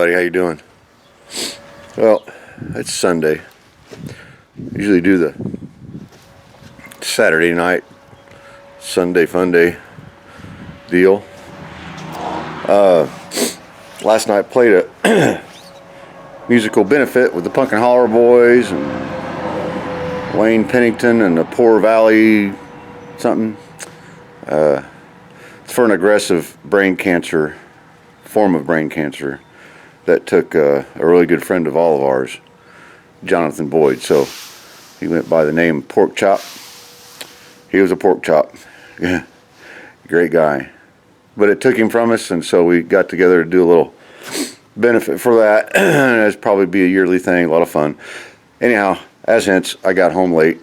everybody, how you doing? Well, it's Sunday. Usually do the Saturday night Sunday fun day deal. Last night played a musical benefit with the Pumpkin Holler Boys and Wayne Pennington and the Poor Valley something. It's for an aggressive form of brain cancer that took a really good friend of all of ours, Jonathan Boyd. So he went by the name Pork Chop. He was a pork chop. Yeah, great guy. But it took him from us, and so we got together to do a little benefit for that. It'd probably be a yearly thing, a lot of fun. Anyhow, as hence, I got home late.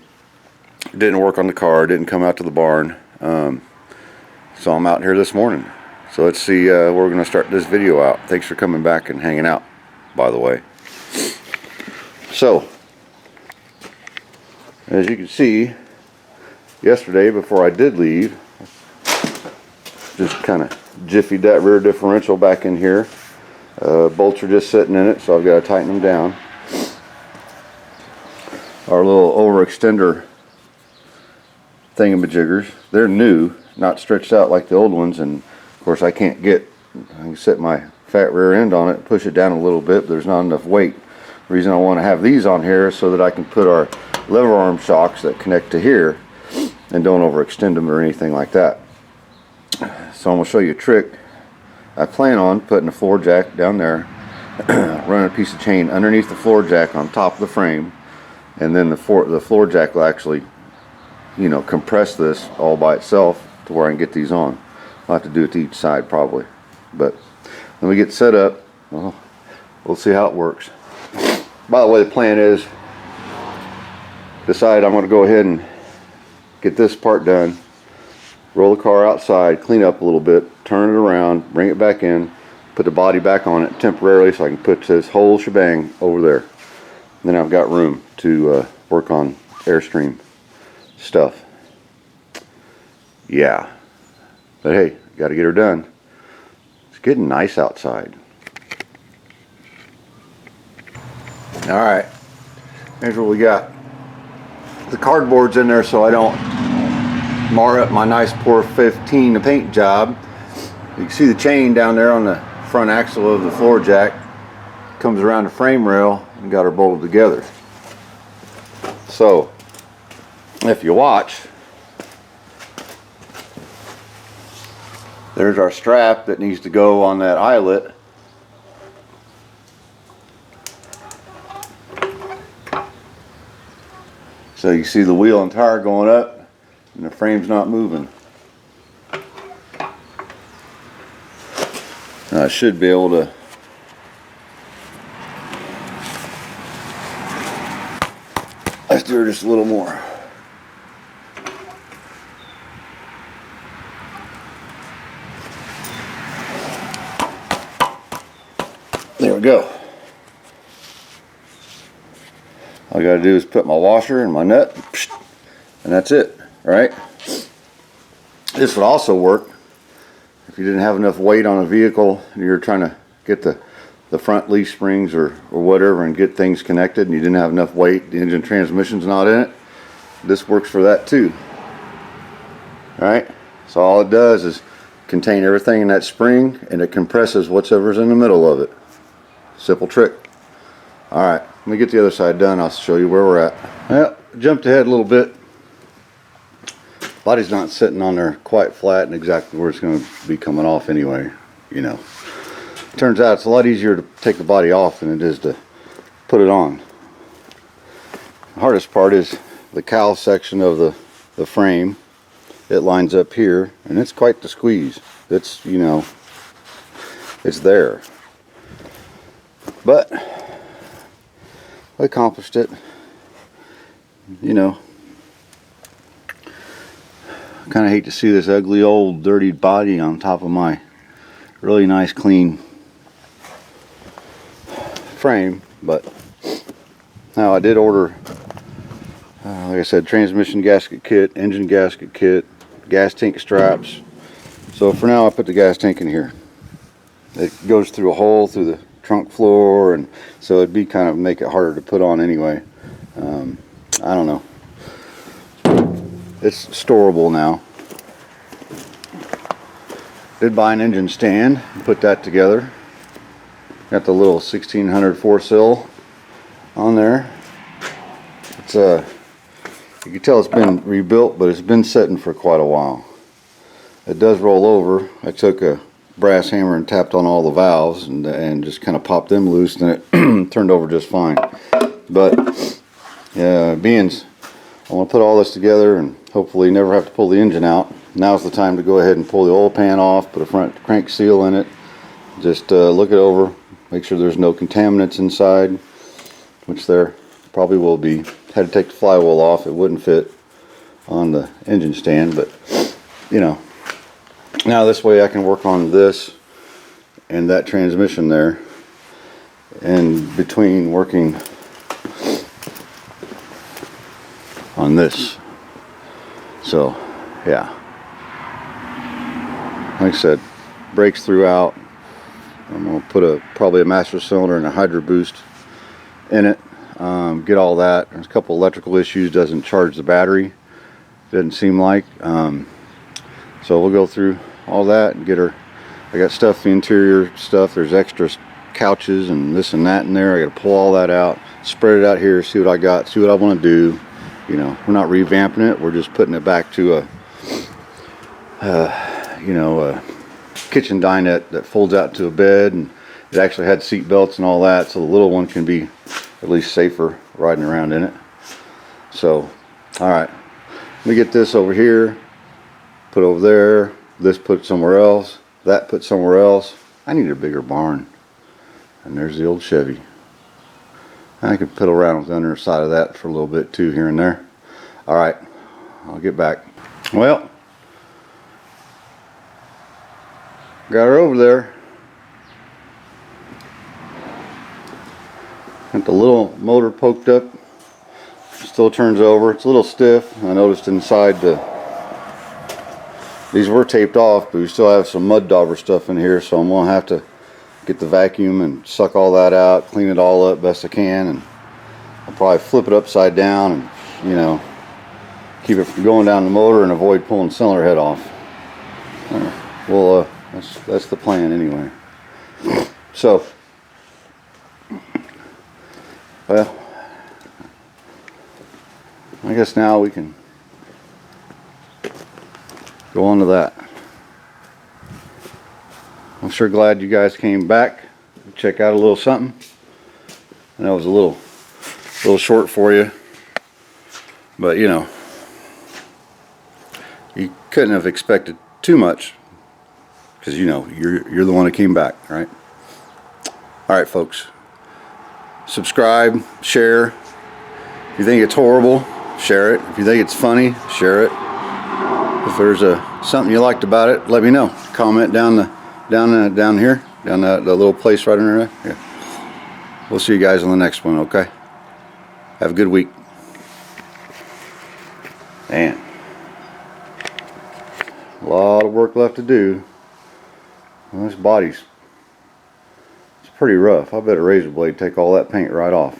Didn't work on the car, didn't come out to the barn. So I'm out here this morning. So let's see where we're going to start this video out. Thanks for coming back and hanging out, by the way. So, as you can see, yesterday before I did leave, just kind of jiffied that rear differential back in here. Bolts are just sitting in it, so I've got to tighten them down. Our little overextender thingamajiggers, they're new, not stretched out like the old ones, and of course I can set my fat rear end on it, push it down a little bit, but there's not enough weight. The reason I want to have these on here is so that I can put our lever arm shocks that connect to here and don't overextend them or anything like that. So I'm going to show you a trick. I plan on putting a floor jack down there, running a piece of chain underneath the floor jack on top of the frame, and then the floor jack will actually, compress this all by itself to where I can get these on. I'll have to do it to each side probably, but when we get set up, well, we'll see how it works. By the way, the plan is, I'm going to go ahead and get this part done, roll the car outside, clean up a little bit, turn it around, bring it back in, put the body back on it temporarily so I can put this whole shebang over there. And then I've got room to work on Airstream stuff. Yeah. But hey, got to get her done. It's getting nice outside. Alright, here's what we got. The cardboard's in there so I don't mar up my nice poor 15 paint job. You can see the chain down there on the front axle of the floor jack. Comes around the frame rail and got her bolted together. So, if you watch, there's our strap that needs to go on that eyelet. So you see the wheel and tire going up and the frame's not moving. Now I should be able to let's do her just a little more. There we go. All I gotta do is put my washer and my nut, and that's it, right? This would also work if you didn't have enough weight on a vehicle and you're trying to get the front leaf springs or whatever and get things connected and you didn't have enough weight, the engine transmission's not in it. This works for that too. Alright, so all it does is contain everything in that spring and it compresses whatever's in the middle of it. Simple trick. Alright, let me get the other side done. I'll show you where we're at. Well, jumped ahead a little bit. Body's not sitting on there quite flat and exactly where it's going to be coming off anyway, Turns out it's a lot easier to take the body off than it is to put it on. The hardest part is the cowl section of the frame. It lines up here and it's quite the squeeze. It's, it's there. But I accomplished it. Kind of hate to see this ugly old dirty body on top of my really nice clean frame, but now I did order like I said, transmission gasket kit, engine gasket kit, gas tank straps. So for now I put the gas tank in here. It goes through a hole through the trunk floor, and so it'd be kind of make it harder to put on anyway. I don't know. It's storable now. Did buy an engine stand, put that together. Got the little 1600 4-sill on there. It's you can tell it's been rebuilt, but it's been sitting for quite a while. It does roll over. I took a brass hammer and tapped on all the valves and just kind of popped them loose, and it turned over just fine. But beans, I want to put all this together and hopefully never have to pull the engine out. Now's the time to go ahead and pull the oil pan off, put a front crank seal in it, just look it over, make sure there's no contaminants inside, which there probably will be. Had to take the flywheel off, it wouldn't fit on the engine stand, but you know, now this way I can work on this and that transmission there, and between working on this. So yeah, like I said, brakes throughout. I'm going to put probably a master cylinder and a hydro boost in it. Get all that. There's a couple electrical issues, doesn't charge the battery, doesn't seem like. So we'll go through all that and get her. I got stuff, the interior stuff, there's extra couches and this and that in there. I got to pull all that out, spread it out here, see what I got, see what I want to do. You know, we're not revamping it, we're just putting it back to a kitchen dinette that folds out to a bed, and it actually had seat belts and all that, so the little one can be at least safer riding around in it. So alright, let me get this over here, put over there, this put somewhere else, that put somewhere else. I need a bigger barn. And there's the old Chevy. I could fiddle around with the underside of that for a little bit too, here and there. Alright, I'll get back. Well, got her over there. Got the little motor poked up. Still turns over. It's a little stiff. I noticed inside these were taped off, but we still have some mud dauber stuff in here, so I'm gonna have to get the vacuum and suck all that out, clean it all up best I can, and I'll probably flip it upside down and, you know, keep it from going down the motor and avoid pulling the cylinder head off. Well, that's the plan anyway. So, well, I guess now we can go on to that. I'm sure glad you guys came back to check out a little something. And that was a little short for you, but you know, you couldn't have expected too much, because you know you're the one that came back, right? All right, folks, subscribe, share. If you think it's horrible, share it. If you think it's funny, share it. If there's something you liked about it, let me know. Comment down here, down the little place right in there. Yeah. We'll see you guys on the next one. Okay. Have a good week. Man, a lot of work left to do. Well, this body's pretty rough. I bet a razor blade take all that paint right off.